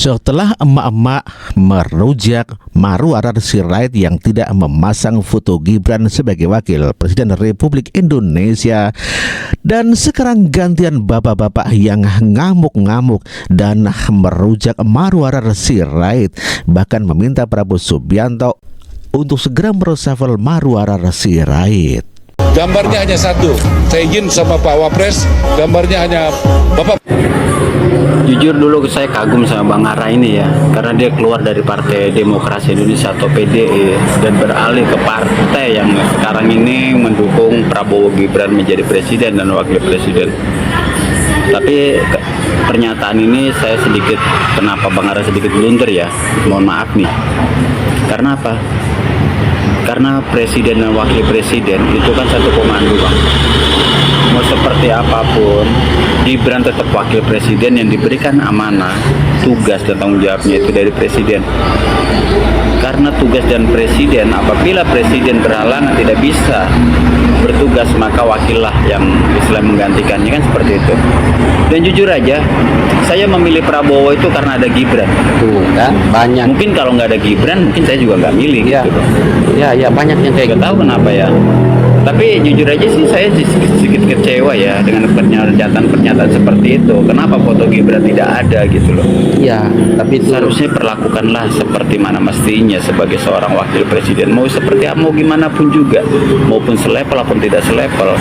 Setelah emak-emak merujak Marwara Sirait yang tidak memasang foto Gibran sebagai wakil Presiden Republik Indonesia, dan sekarang gantian bapak-bapak yang ngamuk-ngamuk dan merujak Marwara Sirait, bahkan meminta Prabowo Subianto untuk segera mereshuffle Marwara Sirait. Gambarnya hanya satu, saya izin sama Pak Wapres, gambarnya hanya Bapak. Jujur dulu saya kagum sama Bang Ara ini ya, karena dia keluar dari Partai Demokrasi Indonesia atau PDI dan beralih ke partai yang sekarang ini mendukung Prabowo Gibran menjadi presiden dan wakil presiden. Tapi pernyataan ini saya sedikit, kenapa Bang Ara sedikit blunder ya, mohon maaf nih. Karena apa? Karena presiden dan wakil presiden itu kan satu komando, Bang. Mau seperti apapun, Gibran tetap wakil presiden yang diberikan amanah, tugas dan tanggung jawabnya itu dari presiden. Karena tugas dan presiden, apabila presiden berhalangan tidak bisa bertugas, maka wakillah yang Islam menggantikannya, kan seperti itu. Dan jujur aja, saya memilih Prabowo itu karena ada Gibran. Tuh kan, banyak. Mungkin kalau nggak ada Gibran, mungkin saya juga nggak milih. Ya, gitu. ya banyak yang kayak Nggak tahu kenapa ya. Tapi jujur aja sih saya sedikit kecewa ya dengan pernyataan seperti itu. Kenapa foto Gibran tidak ada gitu loh? Iya, tapi Seharusnya perlakukanlah seperti mana mestinya sebagai seorang wakil presiden. Mau seperti apa, mau gimana pun juga, maupun selevel ataupun tidak selevel,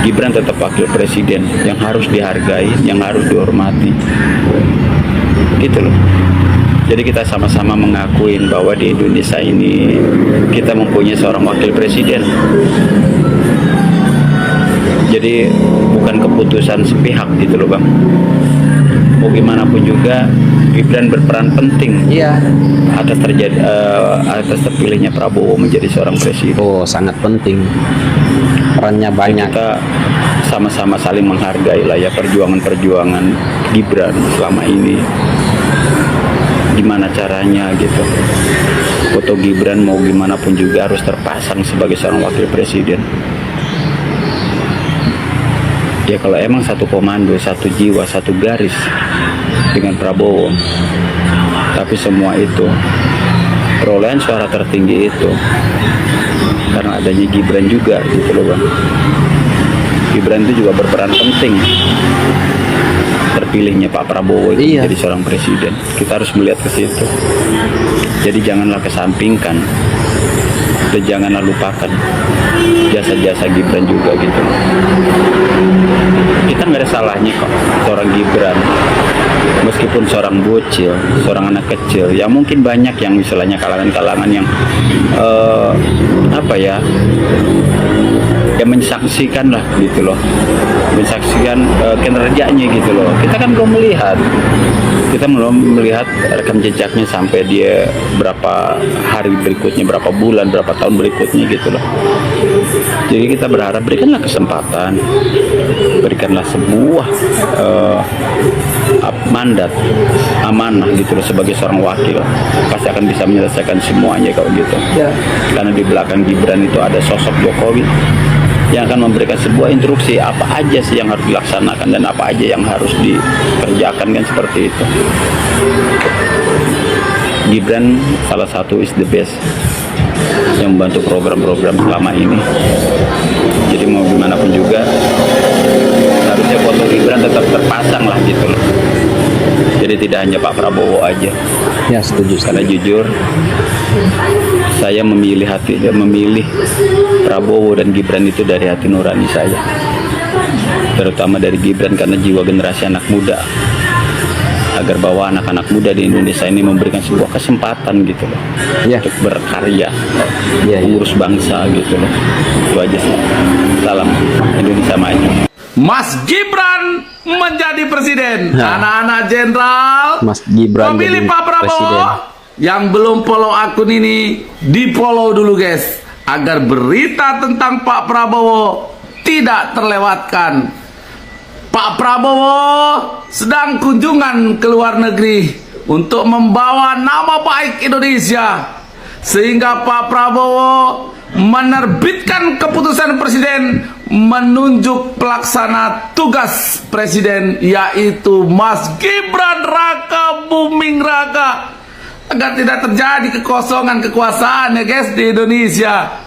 Gibran tetap wakil presiden yang harus dihargai, yang harus dihormati. Gitu loh. Jadi kita sama-sama mengakuin bahwa di Indonesia ini kita mempunyai seorang wakil presiden. Jadi bukan keputusan sepihak gitu loh, Bang. Mau gimana pun juga Gibran berperan penting atas terpilihnya Prabowo menjadi seorang presiden. oh sangat penting. Perannya banyak. Kita sama-sama saling menghargai lah ya perjuangan Gibran selama ini. Gimana caranya gitu. Foto Gibran mau gimana pun juga harus terpasang sebagai seorang wakil presiden. Ya kalau emang satu komando, satu jiwa, satu garis dengan Prabowo, tapi semua itu perolehan suara tertinggi itu karena adanya Gibran juga gitu loh, Bang. Gibran itu juga berperan penting terpilihnya Pak Prabowo itu jadi seorang presiden. Kita harus melihat ke situ. Jadi janganlah kesampingkan dan janganlah lupakan jasa-jasa Gibran juga gitu. Kita nggak ada salahnya kok seorang Gibran, meskipun seorang bocil, seorang anak kecil, ya mungkin banyak yang misalnya kalangan-kalangan yang yang menyaksikan lah gitu loh, menyaksikan kinerjanya gitu loh. Kita kan belum melihat, rekam jejaknya sampai dia berapa hari berikutnya, berapa bulan, berapa tahun berikutnya gitu loh. Jadi kita berharap berikanlah kesempatan, berikanlah sebuah mandat, amanah gitu loh sebagai seorang wakil. Pasti akan bisa menyelesaikan semuanya kalau gitu. Karena di belakang Gibran itu ada sosok Jokowi yang akan memberikan sebuah instruksi apa aja sih yang harus dilaksanakan dan apa aja yang harus dikerjakan, kan seperti itu. Gibran salah satu is the best yang membantu program-program selama ini. Jadi mau gimana pun juga harusnya foto Gibran tetap terpasang lah gitu loh. Jadi tidak hanya Pak Prabowo aja. Ya, setuju. Karena jujur saya memilih Prabowo dan Gibran itu dari hati nurani saya. Terutama dari Gibran karena jiwa generasi anak muda. Agar bahwa anak-anak muda di Indonesia ini memberikan sebuah kesempatan gitu loh. Untuk berkarya, mengurus bangsa gitu loh. Itu aja sih. Salam Indonesia maju. Mas Gibran menjadi presiden. Anak-anak jenderal Mas Gibran memilih Pak Prabowo presiden. Yang belum follow akun ini, di follow dulu guys, agar berita tentang Pak Prabowo tidak terlewatkan. Pak Prabowo sedang kunjungan ke luar negeri untuk membawa nama baik Indonesia, sehingga Pak Prabowo menerbitkan keputusan presiden menunjuk pelaksana tugas presiden, yaitu Mas Gibran Raka Buming Raka, agar tidak terjadi kekosongan kekuasaan ya guys di Indonesia.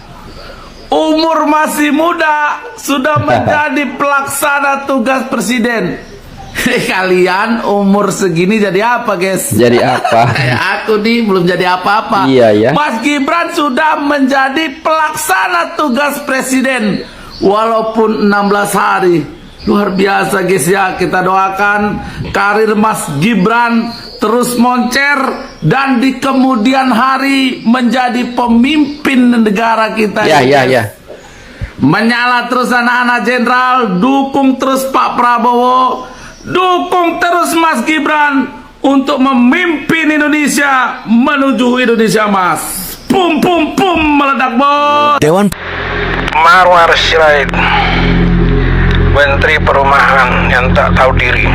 Umur masih muda sudah menjadi pelaksana tugas presiden. Kalian umur segini jadi apa guys? Jadi apa? Aku nih belum jadi apa-apa. Iya ya. Mas Gibran sudah menjadi pelaksana tugas presiden walaupun 16 hari. Luar biasa guys ya. Kita doakan karir Mas Gibran terus moncer dan di kemudian hari menjadi pemimpin negara kita. Ya. Menyala terus anak-anak jenderal, dukung terus Pak Prabowo, dukung terus Mas Gibran untuk memimpin Indonesia menuju Indonesia Mas. Pum pum pum meledak bos. Dewan Marwar Sirait, Menteri Perumahan yang tak tahu diri.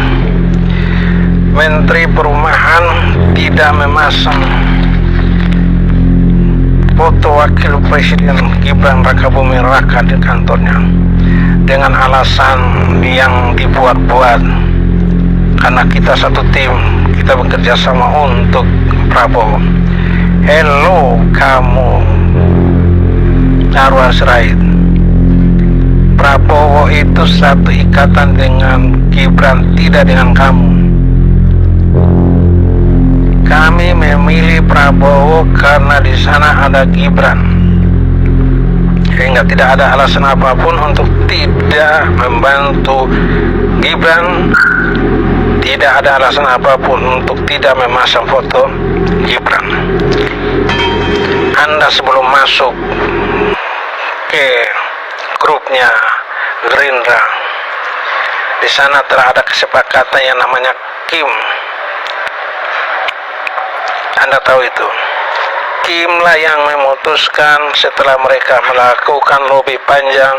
Menteri Perumahan tidak memasang foto Wakil Presiden Gibran Raka Buming Raka di kantornya dengan alasan yang dibuat-buat, karena kita satu tim, kita bekerja sama untuk Prabowo. Hello kamu Marwar Sirait, Prabowo itu satu ikatan dengan Gibran, tidak dengan kamu. Kami memilih Prabowo karena di sana ada Gibran, sehingga tidak ada alasan apapun untuk tidak membantu Gibran. Tidak ada alasan apapun untuk tidak memasang foto Gibran. Anda sebelum masuk ke grupnya Gerindra, di sana telah ada kesepakatan yang namanya Kim. Anda tahu itu. Kim lah yang memutuskan setelah mereka melakukan lobby panjang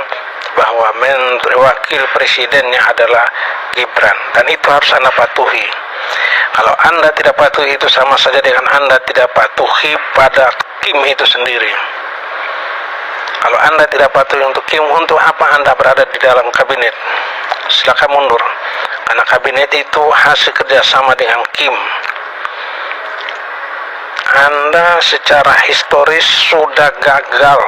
bahwa menteri wakil presidennya adalah Gibran, dan itu harus Anda patuhi. Kalau Anda tidak patuhi, itu sama saja dengan Anda tidak patuhi pada Kim itu sendiri. Kalau Anda tidak patuhi untuk Kim, untuk apa Anda berada di dalam kabinet? Silakan mundur, karena kabinet itu hasil kerjasama dengan Kim. Anda secara historis sudah gagal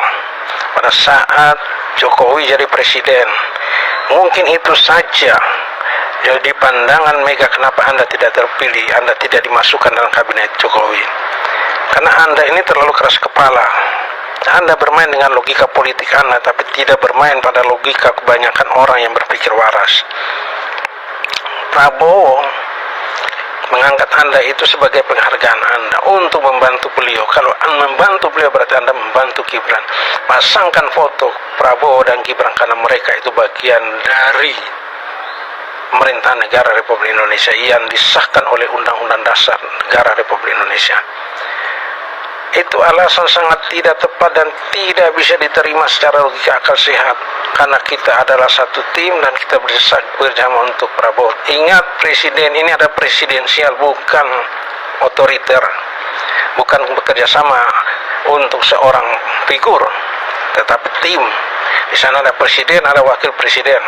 pada saat Jokowi jadi presiden. Mungkin itu saja jadi pandangan Mega kenapa Anda tidak terpilih, Anda tidak dimasukkan dalam kabinet Jokowi. Karena Anda ini terlalu keras kepala. Anda bermain dengan logika politik Anda, tapi tidak bermain pada logika kebanyakan orang yang berpikir waras. Prabowo mengangkat Anda itu sebagai penghargaan Anda untuk membantu beliau. Kalau Anda membantu beliau, berarti Anda membantu Gibran. Pasangkan foto Prabowo dan Gibran, karena mereka itu bagian dari pemerintahan negara Republik Indonesia yang disahkan oleh Undang-Undang Dasar Negara Republik Indonesia. Itu alasan sangat tidak tepat dan tidak bisa diterima secara logika akal sehat, karena kita adalah satu tim dan kita bersama untuk Prabowo. Ingat, presiden ini ada presidensial, bukan otoriter, bukan bekerja sama untuk seorang figur, tetapi tim. Di sana ada presiden, ada wakil presiden.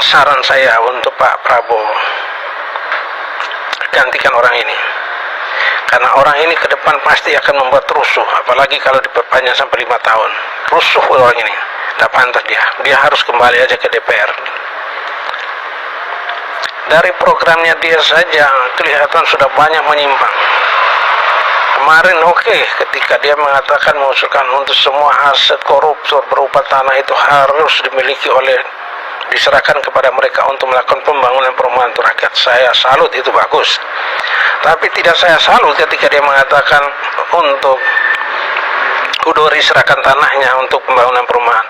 Saran saya untuk Pak Prabowo, gantikan orang ini. Karena orang ini ke depan pasti akan membuat rusuh, apalagi kalau diperpanjang sampai 5 tahun. Rusuh orang ini, tidak pantas dia. Dia harus kembali aja ke DPR. Dari programnya dia saja kelihatan sudah banyak menyimpang. Kemarin ketika dia mengatakan mengusulkan untuk semua aset koruptor berupa tanah itu harus dimiliki diserahkan kepada mereka untuk melakukan pembangunan perumahan untuk rakyat. Saya salut, itu bagus. Tapi tidak saya salut ketika dia mengatakan untuk Hudori serahkan tanahnya untuk pembangunan perumahan.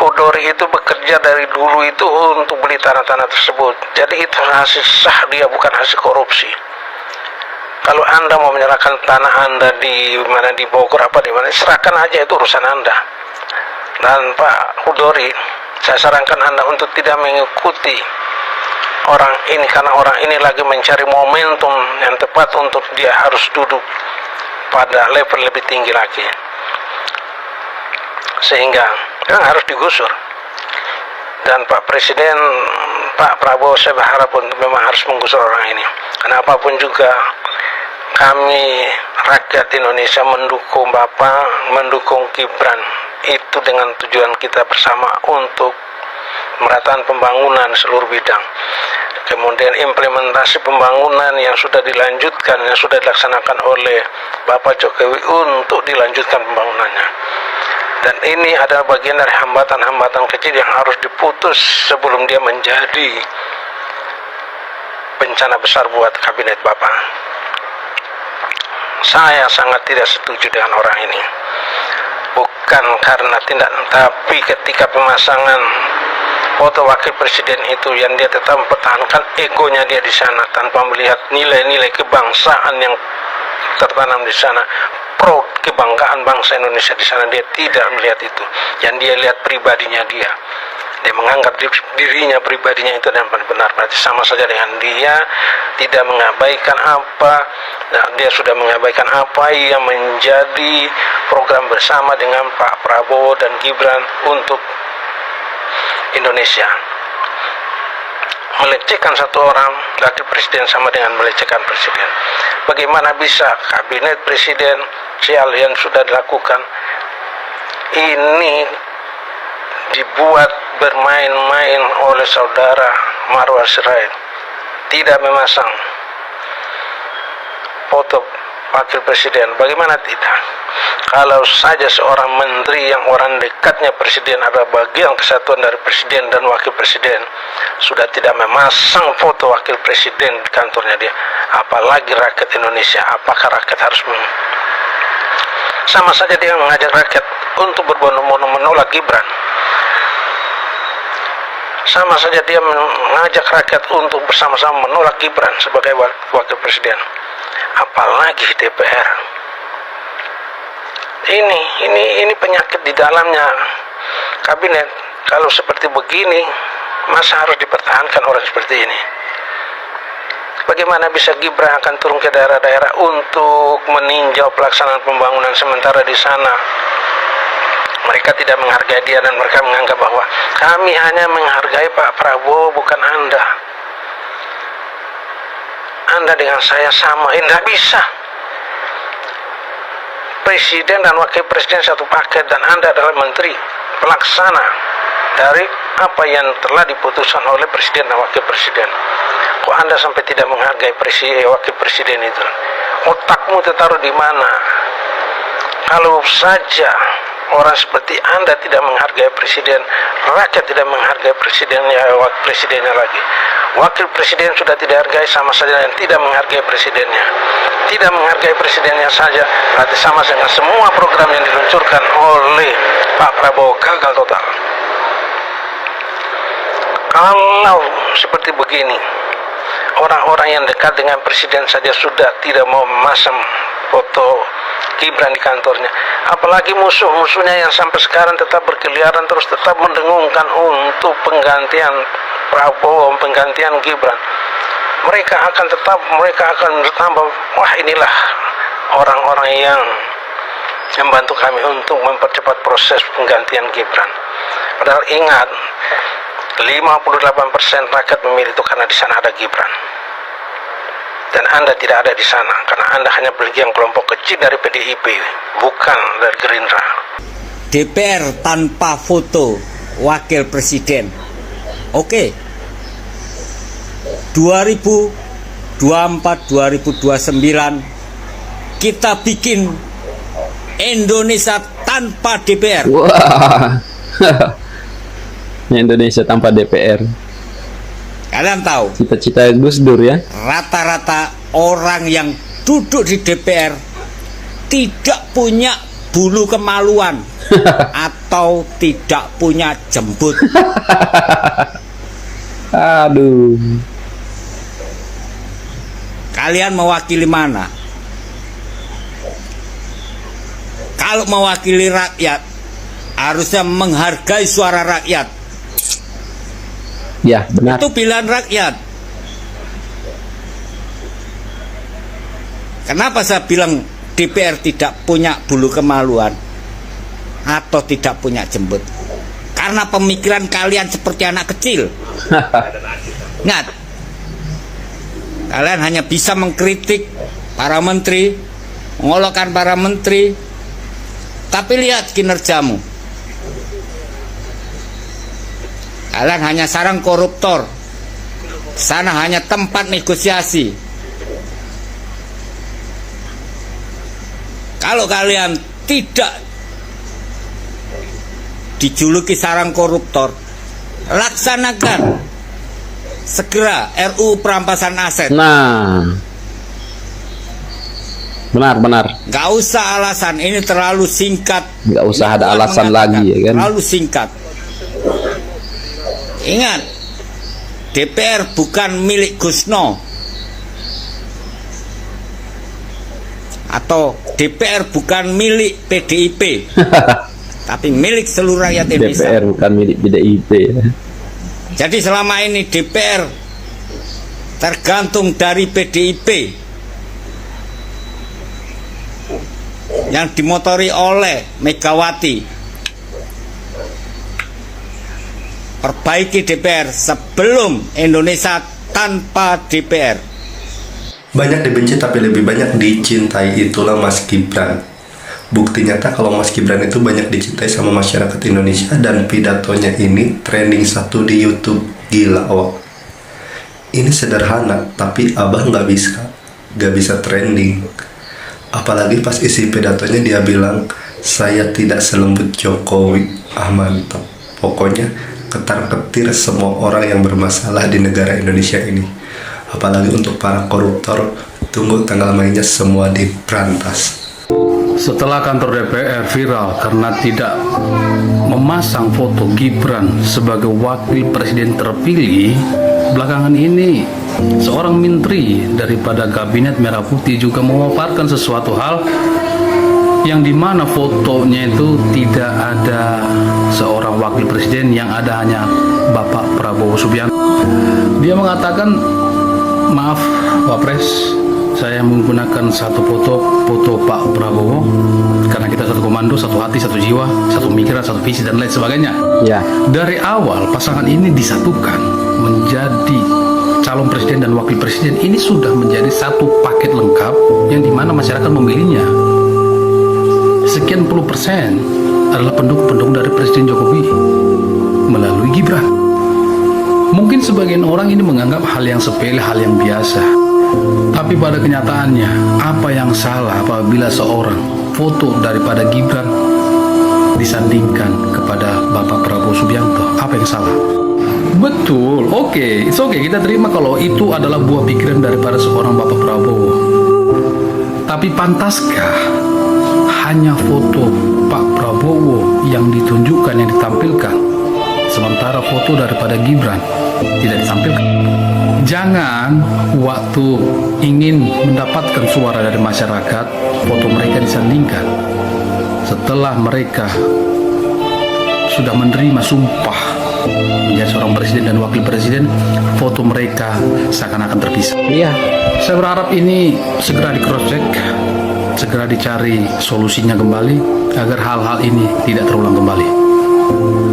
Hudori itu bekerja dari dulu itu untuk beli tanah-tanah tersebut. Jadi itu hasil sah dia, bukan hasil korupsi. Kalau Anda mau menyerahkan tanah Anda di mana, di Bogor apa di mana, serahkan aja, itu urusan Anda. Dan Pak Hudori, saya sarankan Anda untuk tidak mengikuti orang ini, karena orang ini lagi mencari momentum yang tepat untuk dia harus duduk pada level lebih tinggi lagi. sehingga memang harus digusur. Dan Pak Presiden, Pak Prabowo, saya berharap untuk memang harus menggusur orang ini. Kenapapun juga kami rakyat Indonesia mendukung Bapak, mendukung Gibran, itu dengan tujuan kita bersama untuk pemerataan pembangunan seluruh bidang. Kemudian implementasi pembangunan yang sudah dilanjutkan, yang sudah dilaksanakan oleh Bapak Jokowi untuk dilanjutkan pembangunannya. Dan ini adalah bagian dari hambatan-hambatan kecil yang harus diputus sebelum dia menjadi bencana besar buat kabinet Bapak. Saya sangat tidak setuju dengan orang ini. Bukan karena tindak, tapi ketika pemasangan foto wakil presiden itu yang dia tetap mempertahankan egonya dia di sana tanpa melihat nilai-nilai kebangsaan yang tertanam di sana, pro kebanggaan bangsa Indonesia di sana, dia tidak melihat itu. Yang dia lihat pribadinya dia menganggap dirinya pribadinya itu dan benar, berarti sama saja dengan dia tidak mengabaikan apa, dia sudah mengabaikan apa yang menjadi program bersama dengan Pak Prabowo dan Gibran untuk Indonesia. Melecehkan satu orang wakil presiden sama dengan melecehkan presiden. Bagaimana bisa kabinet presiden yang sudah dilakukan ini dibuat bermain-main oleh saudara Marwar Sirait, tidak memasang foto wakil presiden? Bagaimana tidak? Kalau saja seorang menteri yang orang dekatnya presiden adalah bagian kesatuan dari presiden dan wakil presiden sudah tidak memasang foto wakil presiden di kantornya dia, apalagi rakyat Indonesia. Apakah rakyat harus sama saja dia mengajak rakyat untuk berbondong-bondong menolak Gibran? Sama saja dia mengajak rakyat untuk bersama-sama menolak Gibran sebagai wakil presiden, apalagi DPR. Ini penyakit di dalamnya kabinet. Kalau seperti begini, masa harus dipertahankan orang seperti ini? Bagaimana bisa Gibran akan turun ke daerah-daerah untuk meninjau pelaksanaan pembangunan sementara di sana mereka tidak menghargai dia dan mereka menganggap bahwa kami hanya menghargai Pak Prabowo, bukan Anda. Anda dengan saya sama. Tidak bisa. Presiden dan wakil presiden satu paket dan Anda adalah menteri pelaksana dari apa yang telah diputuskan oleh presiden dan wakil presiden. Kok Anda sampai tidak menghargai wakil presiden itu? Otakmu tertaruh di mana? Kalau saja orang seperti Anda tidak menghargai presiden, rakyat tidak menghargai presidennya, wakil presidennya lagi. Wakil presiden sudah tidak hargai, sama saja yang tidak menghargai presidennya. Tidak menghargai presidennya saja, berarti sama dengan semua program yang diluncurkan oleh Pak Prabowo gagal total. Kalau seperti begini, orang-orang yang dekat dengan presiden saja sudah tidak mau memasang foto Gibran di kantornya, apalagi musuh-musuhnya yang sampai sekarang tetap berkeliaran terus, tetap mendengungkan untuk penggantian Prabowo, penggantian Gibran. Mereka akan bertambah, wah inilah orang-orang yang membantu kami untuk mempercepat proses penggantian Gibran. Padahal ingat, 58% rakyat memilih itu karena di sana ada Gibran. Dan Anda tidak ada di sana karena Anda hanya bagian kelompok kecil dari PDIP, bukan dari Gerindra. DPR tanpa foto wakil presiden. Oke. 2024-2029 kita bikin Indonesia tanpa DPR. Wah. Indonesia tanpa DPR. Kalian tahu, Cita-cita Gus Dur ya. rata-rata orang yang duduk di DPR tidak punya bulu kemaluan atau tidak punya jembut. Aduh. Kalian mewakili mana? Kalau mewakili rakyat, harusnya menghargai suara rakyat. Ya, benar. Itu pilihan rakyat. Kenapa saya bilang DPR tidak punya bulu kemaluan? atau tidak punya jembut. Karena pemikiran kalian seperti anak kecil. Ingat, kalian hanya bisa mengkritik para menteri, mengolokkan para menteri, tapi lihat kinerjamu. Kalian hanya sarang koruptor. Sana hanya tempat negosiasi. Kalau kalian tidak dijuluki sarang koruptor, laksanakan segera RUU perampasan aset. Nah, benar. Gak usah alasan, ini terlalu singkat. Nggak usah ada alasan lagi, ya kan? Terlalu singkat. Ingat, DPR bukan milik Gusno, atau DPR bukan milik PDIP, tapi milik seluruh rakyat Indonesia. DPR bukan milik PDIP. Jadi selama ini DPR tergantung dari PDIP yang dimotori oleh Megawati. Perbaiki DPR sebelum Indonesia tanpa DPR. Banyak dibenci tapi lebih banyak dicintai, itulah Mas Gibran. Bukti nyata kalau Mas Gibran itu banyak dicintai sama masyarakat Indonesia, dan pidatonya ini trending 1 di YouTube. Gila, oh. Ini sederhana tapi abah nggak bisa trending. Apalagi pas isi pidatonya dia bilang, saya tidak selembut Jokowi. Mantap. Pokoknya ketar-ketir semua orang yang bermasalah di negara Indonesia ini. Apalagi untuk para koruptor, tunggu tanggal mainnya semua diberantas. Setelah kantor DPR viral karena tidak memasang foto Gibran sebagai wakil presiden terpilih, belakangan ini seorang menteri daripada Kabinet Merah Putih juga memaparkan sesuatu hal yang dimana fotonya itu tidak ada seorang wakil presiden, yang ada hanya Bapak Prabowo Subianto. Dia mengatakan, maaf Wapres, saya menggunakan satu foto Pak Prabowo karena kita satu komando, satu hati, satu jiwa, satu pemikiran, satu visi dan lain sebagainya. Ya. Dari awal pasangan ini disatukan menjadi calon presiden dan wakil presiden. Ini sudah menjadi satu paket lengkap yang dimana masyarakat memilihnya. Sekian puluh persen adalah pendukung dari Presiden Jokowi melalui Gibran. Mungkin sebagian orang ini menganggap hal yang sepele, hal yang biasa. Tapi pada kenyataannya, apa yang salah apabila seorang foto daripada Gibran disandingkan kepada Bapak Prabowo Subianto? Apa yang salah? Betul, oke, kita terima kalau itu adalah buah pikiran daripada seorang Bapak Prabowo. Tapi pantaskah hanya foto Pak Prabowo yang ditunjukkan, yang ditampilkan, sementara foto daripada Gibran tidak ditampilkan? Jangan waktu ingin mendapatkan suara dari masyarakat, foto mereka disandingkan. Setelah mereka sudah menerima sumpah menjadi seorang presiden dan wakil presiden, foto mereka seakan-akan terpisah. Iya. Saya berharap ini segera di cross check, segera dicari solusinya kembali agar hal-hal ini tidak terulang kembali.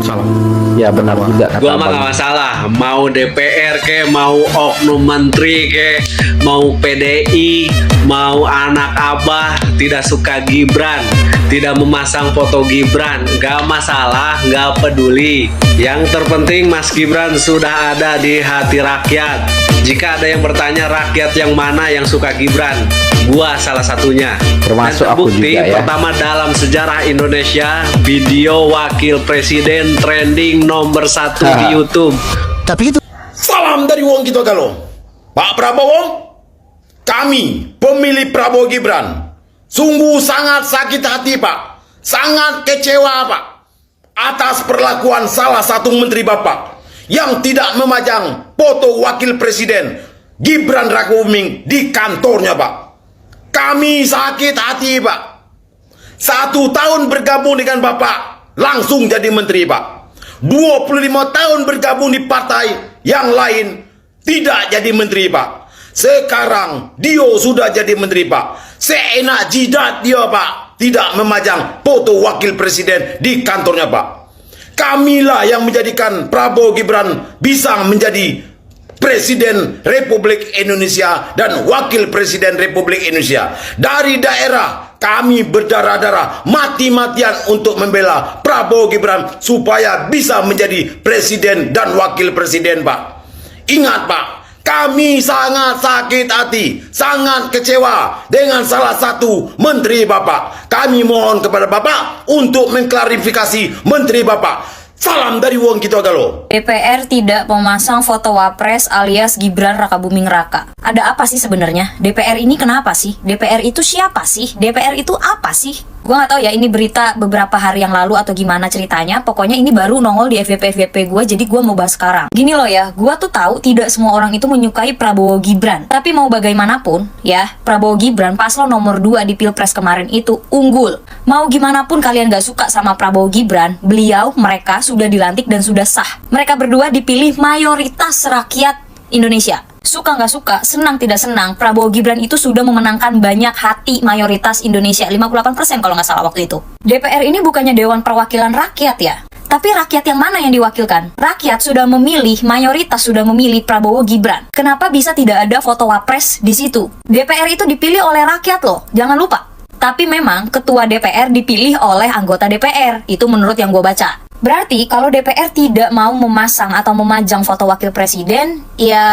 Salam. Ya benar juga. Gua mah gak masalah, mau DPR ke, mau oknum menteri ke, mau PDI, mau anak abah tidak suka Gibran, tidak memasang foto Gibran, gak masalah, gak peduli. Yang terpenting Mas Gibran sudah ada di hati rakyat. Jika ada yang bertanya rakyat yang mana yang suka Gibran, gua salah satunya. Termasuk dan terbukti, aku juga ya. Pertama dalam sejarah Indonesia, video wakil presiden trending nomor 1 di YouTube. Tapi itu Salam dari Wong Kito Galo. Pak Prabowo, kami pemilih Prabowo Gibran sungguh sangat sakit hati Pak, sangat kecewa Pak atas perlakuan salah satu menteri Bapak yang tidak memajang foto wakil presiden Gibran Rakabuming di kantornya Pak. Kami sakit hati Pak. 1 tahun bergabung dengan Bapak langsung jadi menteri Pak. 25 tahun bergabung di partai yang lain tidak jadi menteri Pak. Sekarang Dio sudah jadi menteri Pak. Seenak jidat dia Pak. tidak memajang foto wakil presiden di kantornya Pak. Kamilah yang menjadikan Prabowo Gibran bisa menjadi Presiden Republik Indonesia dan Wakil Presiden Republik Indonesia. Dari daerah kami berdarah-darah mati-matian untuk membela Prabowo Gibran supaya bisa menjadi Presiden dan Wakil Presiden Pak. Ingat Pak, kami sangat sakit hati, sangat kecewa dengan salah satu menteri Bapak. Kami mohon kepada Bapak untuk mengklarifikasi menteri Bapak. Salam dari Wong Kito Galo. DPR tidak memasang foto Wapres alias Gibran Rakabuming Raka. Ada apa sih sebenarnya? DPR ini kenapa sih? DPR itu siapa sih? DPR itu apa sih? Gue gak tahu ya, ini berita beberapa hari yang lalu atau gimana ceritanya. Pokoknya ini baru nongol di FYP gue, jadi gue mau bahas sekarang. Gini loh ya, gue tuh tahu tidak semua orang itu menyukai Prabowo Gibran. Tapi mau bagaimanapun ya, Prabowo Gibran paslon nomor 2 di Pilpres kemarin itu unggul. Mau gimana pun kalian gak suka sama Prabowo Gibran, mereka sudah dilantik dan sudah sah. Mereka berdua dipilih mayoritas rakyat Indonesia. Suka nggak suka, senang tidak senang, Prabowo Gibran itu sudah memenangkan banyak hati mayoritas Indonesia, 58% kalau nggak salah waktu itu. DPR ini bukannya Dewan Perwakilan Rakyat ya? Tapi rakyat yang mana yang diwakilkan? Rakyat sudah memilih, mayoritas sudah memilih Prabowo Gibran. Kenapa bisa tidak ada foto Wapres di situ? DPR itu dipilih oleh rakyat loh, jangan lupa. Tapi memang ketua DPR dipilih oleh anggota DPR, itu menurut yang gue baca. Berarti kalau DPR tidak mau memasang atau memajang foto wakil presiden, ya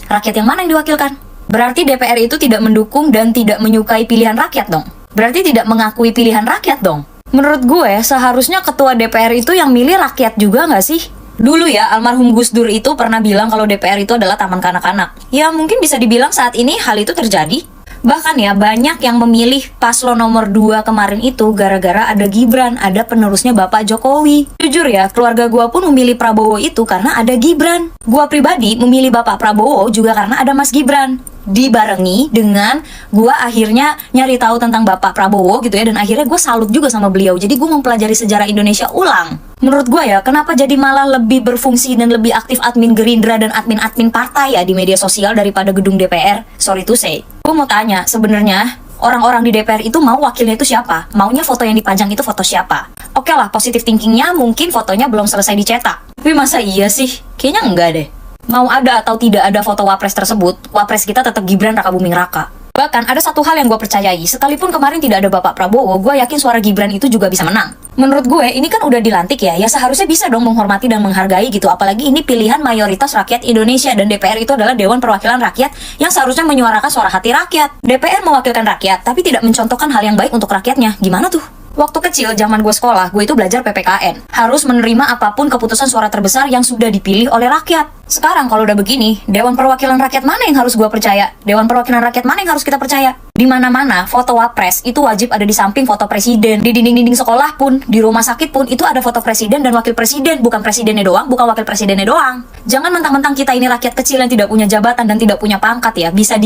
rakyat yang mana yang diwakilkan? Berarti DPR itu tidak mendukung dan tidak menyukai pilihan rakyat dong. Berarti tidak mengakui pilihan rakyat dong. Menurut gue, seharusnya ketua DPR itu yang milih rakyat juga nggak sih? Dulu ya, almarhum Gus Dur itu pernah bilang kalau DPR itu adalah taman kanak-kanak. Ya mungkin bisa dibilang saat ini hal itu terjadi. Bahkan ya, banyak yang memilih paslon nomor 2 kemarin itu gara-gara ada Gibran, ada penerusnya Bapak Jokowi. Jujur ya, keluarga gua pun memilih Prabowo itu karena ada Gibran. Gua pribadi memilih Bapak Prabowo juga karena ada Mas Gibran. Dibarengi dengan gua akhirnya nyari tahu tentang Bapak Prabowo gitu ya, dan akhirnya gua salut juga sama beliau. Jadi gua mempelajari sejarah Indonesia ulang. Menurut gua ya, kenapa jadi malah lebih berfungsi dan lebih aktif admin Gerindra dan admin-admin partai ya di media sosial daripada gedung DPR? Sorry to say. Gue mau tanya, sebenarnya orang-orang di DPR itu mau wakilnya itu siapa? Maunya foto yang dipajang itu foto siapa? Oke lah, positive thinkingnya mungkin fotonya belum selesai dicetak. Tapi masa iya sih? Kayaknya enggak deh. Mau ada atau tidak ada foto Wapres tersebut, Wapres kita tetap Gibran Rakabuming Raka. Bahkan ada satu hal yang gue percayai, sekalipun kemarin tidak ada Bapak Prabowo, gue yakin suara Gibran itu juga bisa menang. Menurut gue, ini kan udah dilantik ya seharusnya bisa dong menghormati dan menghargai gitu. Apalagi ini pilihan mayoritas rakyat Indonesia, dan DPR itu adalah Dewan Perwakilan Rakyat yang seharusnya menyuarakan suara hati rakyat. DPR mewakilkan rakyat, tapi tidak mencontohkan hal yang baik untuk rakyatnya. Gimana tuh? Waktu kecil, zaman gue sekolah, gue itu belajar PPKN. Harus menerima apapun keputusan suara terbesar yang sudah dipilih oleh rakyat. Sekarang kalau udah begini, Dewan Perwakilan Rakyat mana yang harus gue percaya? Dewan Perwakilan Rakyat mana yang harus kita percaya? Di mana-mana, foto Wapres itu wajib ada di samping foto presiden. Di dinding-dinding sekolah pun, di rumah sakit pun, itu ada foto presiden dan wakil presiden. Bukan presidennya doang, bukan wakil presidennya doang. Jangan mentang-mentang kita ini rakyat kecil yang tidak punya jabatan dan tidak punya pangkat ya. Bisa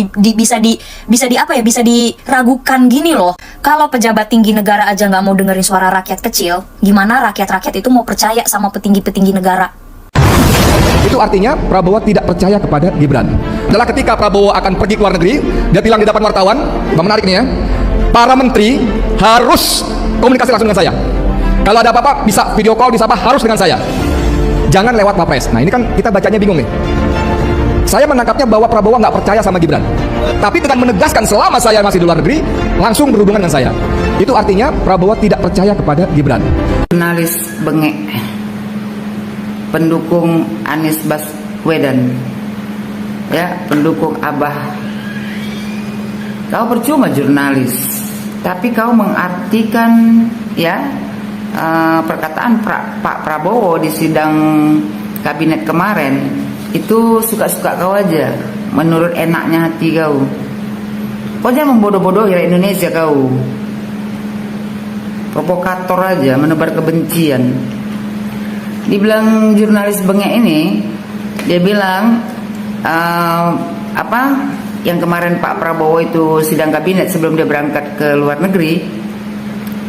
diragukan gini loh. Kalau pejabat tinggi negara aja nggak mau dengerin suara rakyat kecil, gimana rakyat-rakyat itu mau percaya sama petinggi-petinggi negara? Itu artinya Prabowo tidak percaya kepada Gibran. Adalah ketika Prabowo akan pergi ke luar negeri, dia bilang di depan wartawan, menarik nih ya, para menteri harus komunikasi langsung dengan saya. Kalau ada apa-apa bisa video call, bisa apa, harus dengan saya. Jangan lewat Wapres. Nah ini kan kita bacanya bingung nih. Saya menangkapnya bahwa Prabowo nggak percaya sama Gibran. Tapi dengan menegaskan selama saya masih di luar negeri, langsung berhubungan dengan saya. Itu artinya Prabowo tidak percaya kepada Gibran. Jurnalis bengek, pendukung Anies Baswedan, ya, pendukung Abah. Kau percuma jurnalis, tapi kau mengartikan ya perkataan Pak Prabowo di sidang kabinet kemarin itu suka-suka kau aja, menurut enaknya hati kau. Kau jangan membodoh-bodohi Indonesia kau. Provokator aja, menebar kebencian. Dibilang jurnalis bengek ini, dia bilang yang kemarin Pak Prabowo itu sidang kabinet sebelum dia berangkat ke luar negeri,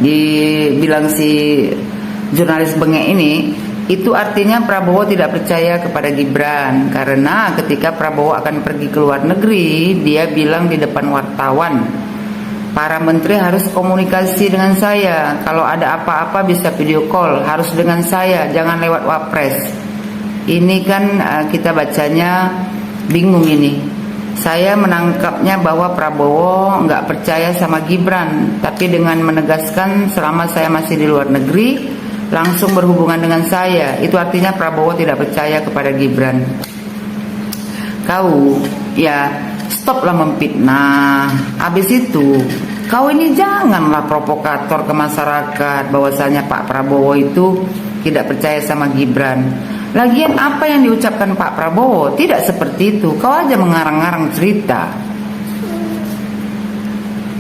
dibilang si jurnalis bengek ini, itu artinya Prabowo tidak percaya kepada Gibran, karena ketika Prabowo akan pergi ke luar negeri, dia bilang di depan wartawan para menteri harus komunikasi dengan saya. Kalau ada apa-apa bisa video call, harus dengan saya, jangan lewat wapres. Ini kan kita bacanya bingung ini. Saya menangkapnya bahwa Prabowo nggak percaya sama Gibran, tapi dengan menegaskan selama saya masih di luar negeri langsung berhubungan dengan saya, itu artinya Prabowo tidak percaya kepada Gibran. Kau ya stoplah memfitnah. Habis itu kau ini janganlah provokator ke masyarakat bahwasanya Pak Prabowo itu tidak percaya sama Gibran. Lagian apa yang diucapkan Pak Prabowo tidak seperti itu. Kau aja mengarang-arang cerita.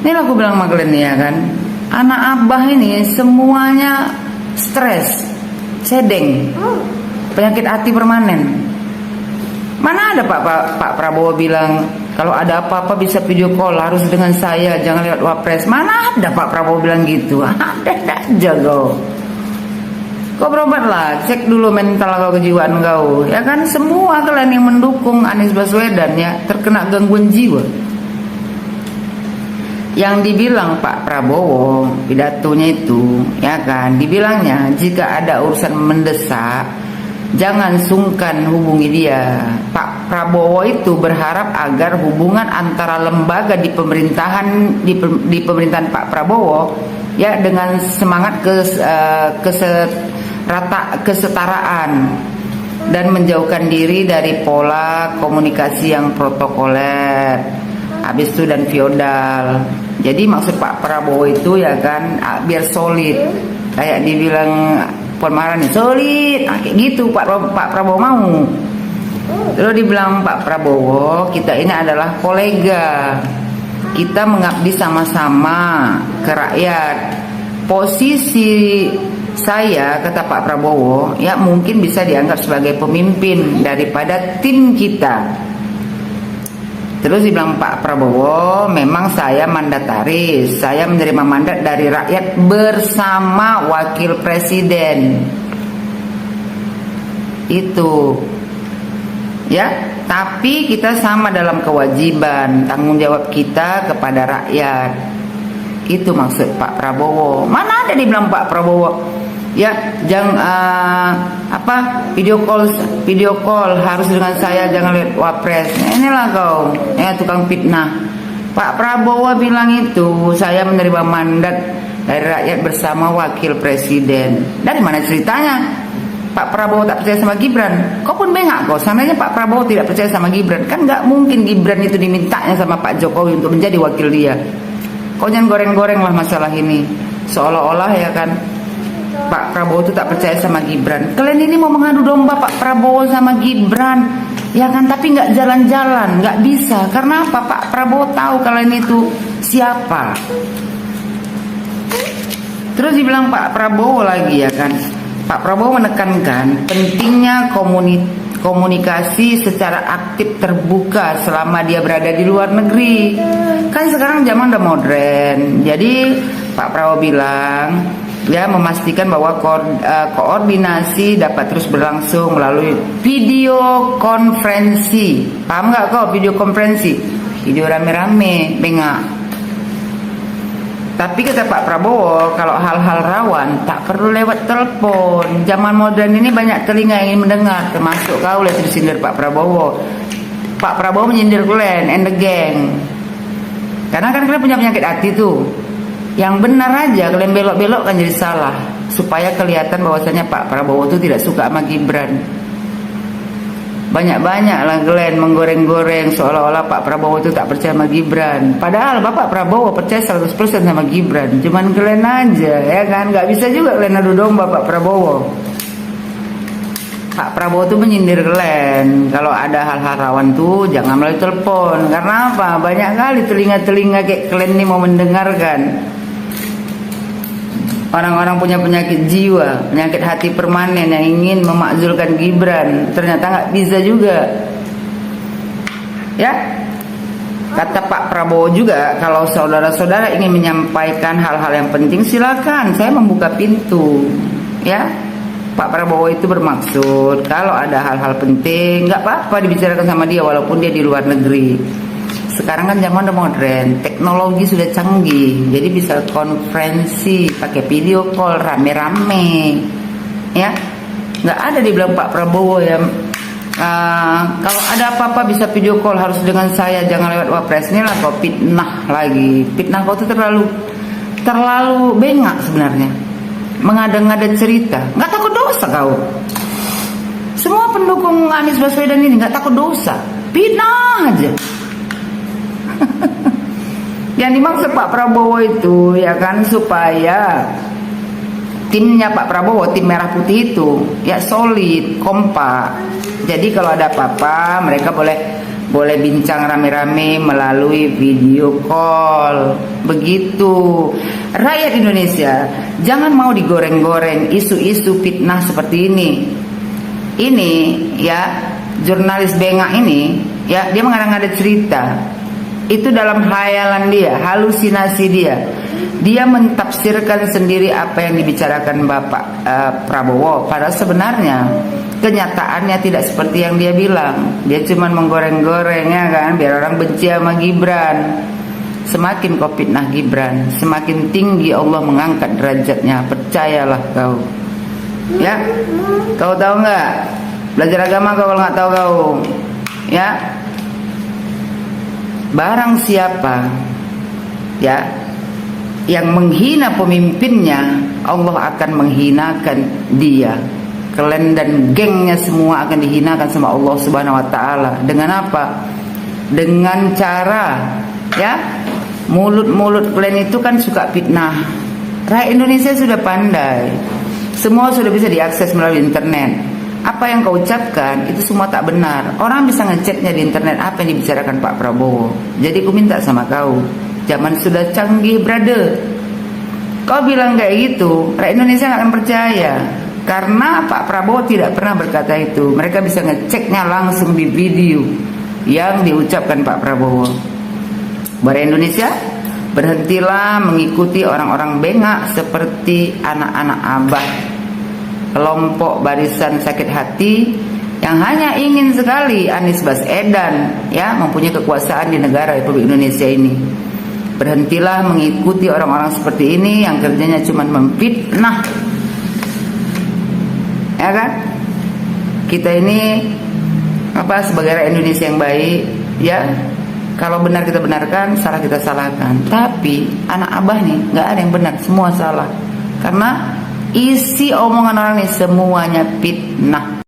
Ini aku bilang sama kalian ya kan, anak abah ini semuanya stres, sedeng, penyakit hati permanen. Mana ada Pak Prabowo bilang kalau ada apa-apa bisa video call, harus dengan saya, jangan lewat wapres. Mana ada Pak Prabowo bilang gitu? Ada aja kau. Kau berobat lah, cek dulu mental kau, kejiwaan kau. Ya kan, semua kalian yang mendukung Anies Baswedan ya terkena gangguan jiwa. Yang dibilang Pak Prabowo pidatonya itu, ya kan, dibilangnya jika ada urusan mendesak jangan sungkan hubungi dia. Pak Prabowo itu berharap agar hubungan antara lembaga di pemerintahan di pemerintahan Pak Prabowo ya dengan semangat kesetaraan dan menjauhkan diri dari pola komunikasi yang protokoler, habis itu dan feodal. Jadi maksud Pak Prabowo itu ya kan biar solid, kayak dibilang Puan Maharani solid, kayak gitu Pak Prabowo mau. Terus dibilang Pak Prabowo, kita ini adalah kolega, kita mengabdi sama-sama ke rakyat. Posisi saya, kata Pak Prabowo, ya mungkin bisa dianggap sebagai pemimpin daripada tim kita. Terus dibilang Pak Prabowo, memang saya mandataris, saya menerima mandat dari rakyat bersama wakil presiden. Itu ya, tapi kita sama dalam kewajiban, tanggung jawab kita kepada rakyat. Itu maksud Pak Prabowo. Mana ada dibilang Pak Prabowo ya jangan video call harus dengan saya, jangan lihat wapres. Inilah kau ya tukang fitnah. Pak Prabowo bilang itu saya menerima mandat dari rakyat bersama wakil presiden. Dari mana ceritanya Pak Prabowo tak percaya sama Gibran? Kau pun bengak kau. Seandainya Pak Prabowo tidak percaya sama Gibran, kan nggak mungkin Gibran itu dimintanya sama Pak Jokowi untuk menjadi wakil dia. Kau jangan goreng-goreng lah masalah ini, seolah-olah ya kan Pak Prabowo itu tak percaya sama Gibran. Kalian ini mau mengadu domba Pak Prabowo sama Gibran, ya kan? Tapi nggak jalan-jalan, nggak bisa. Karena apa? Pak Prabowo tahu kalian itu siapa. Terus dibilang Pak Prabowo lagi ya kan, Pak Prabowo menekankan pentingnya komunikasi secara aktif terbuka selama dia berada di luar negeri. Kan sekarang zaman udah modern. Jadi Pak Prabowo bilang ya memastikan bahwa koordinasi dapat terus berlangsung melalui video konferensi. Paham nggak kok video konferensi? Video rame-rame, bengak. Tapi kata Pak Prabowo, kalau hal-hal rawan tak perlu lewat telepon. Zaman modern ini banyak telinga yang ingin mendengar, termasuk kau lihat disindir Pak Prabowo. Pak Prabowo menyindir kalian and the gang. Karena kan kalian punya penyakit hati tuh. Yang benar aja kalian belok-belok kan jadi salah, supaya kelihatan bahwasanya Pak Prabowo itu tidak suka sama Gibran. Banyak-banyak lah kalian menggoreng-goreng seolah-olah Pak Prabowo itu tak percaya sama Gibran. Padahal Bapak Prabowo percaya 100% sama Gibran. Cuman kalian aja ya kan, nggak bisa juga kalian adu domba Pak Prabowo. Pak Prabowo tuh menyindir kalian kalau ada hal-hal rawan tuh jangan melalui telepon. Karena apa? Banyak kali telinga-telinga kayak kalian ini mau mendengarkan. Orang-orang punya penyakit jiwa, penyakit hati permanen yang ingin memakzulkan Gibran, ternyata nggak bisa juga. Ya, kata Pak Prabowo juga, kalau saudara-saudara ingin menyampaikan hal-hal yang penting silakan, saya membuka pintu. Ya, Pak Prabowo itu bermaksud kalau ada hal-hal penting nggak apa-apa dibicarakan sama dia walaupun dia di luar negeri. sekarang kan zaman udah modern, teknologi sudah canggih, jadi bisa konferensi pakai video call rame-rame, ya. Nggak ada dibilang Pak Prabowo ya. Kalau ada apa-apa bisa video call, harus dengan saya, jangan lewat wapres. Ini lah kau fitnah lagi. Fitnah kau tuh terlalu bengak sebenarnya. Mengada-ngada cerita. Nggak takut dosa kau. Semua pendukung Anies Baswedan ini nggak takut dosa. Fitnah aja. Yang dimaksud Pak Prabowo itu ya kan supaya timnya Pak Prabowo, tim merah putih itu ya solid, kompak. Jadi kalau ada apa-apa mereka boleh bincang rame-rame melalui video call. Begitu. Rakyat Indonesia jangan mau digoreng-goreng isu-isu fitnah seperti ini. Ini ya jurnalis bengak ini ya dia mengada-ngada cerita. Itu dalam hayalan dia, halusinasi dia. Dia mentafsirkan sendiri apa yang dibicarakan Bapak Prabowo. Padahal sebenarnya kenyataannya tidak seperti yang dia bilang. Dia cuma menggoreng-goreng ya kan, biar orang benci sama Gibran. Semakin kau fitnah Gibran, semakin tinggi Allah mengangkat derajatnya. Percayalah kau. Ya, kau tahu nggak? Belajar agama kau kalau nggak tahu kau. Ya. Barang siapa ya yang menghina pemimpinnya, Allah akan menghinakan dia. Kalian dan gengnya semua akan dihinakan sama Allah Subhanahu wa taala. Dengan apa? Dengan cara ya mulut-mulut kalian itu kan suka fitnah. Rakyat Indonesia sudah pandai. Semua sudah bisa diakses melalui internet. Apa yang kau ucapkan itu semua tak benar. Orang bisa ngeceknya di internet apa yang dibicarakan Pak Prabowo. Jadi aku minta sama kau, zaman sudah canggih brother. Kau bilang kayak gitu, rakyat Indonesia gak akan percaya. Karena Pak Prabowo tidak pernah berkata itu. Mereka bisa ngeceknya langsung di video yang diucapkan Pak Prabowo. Rakyat Indonesia, berhentilah mengikuti orang-orang bengak seperti anak-anak Abah, kelompok barisan sakit hati yang hanya ingin sekali Anies Baswedan ya mempunyai kekuasaan di negara Republik Indonesia ini. Berhentilah mengikuti orang-orang seperti ini yang kerjanya cuma memfitnah. Ya kan? Kita ini sebagai rakyat Indonesia yang baik ya. Kalau benar kita benarkan, salah kita salahkan. Tapi anak Abah nih nggak ada yang benar, semua salah. Karena isi omongan orang ini semuanya fitnah.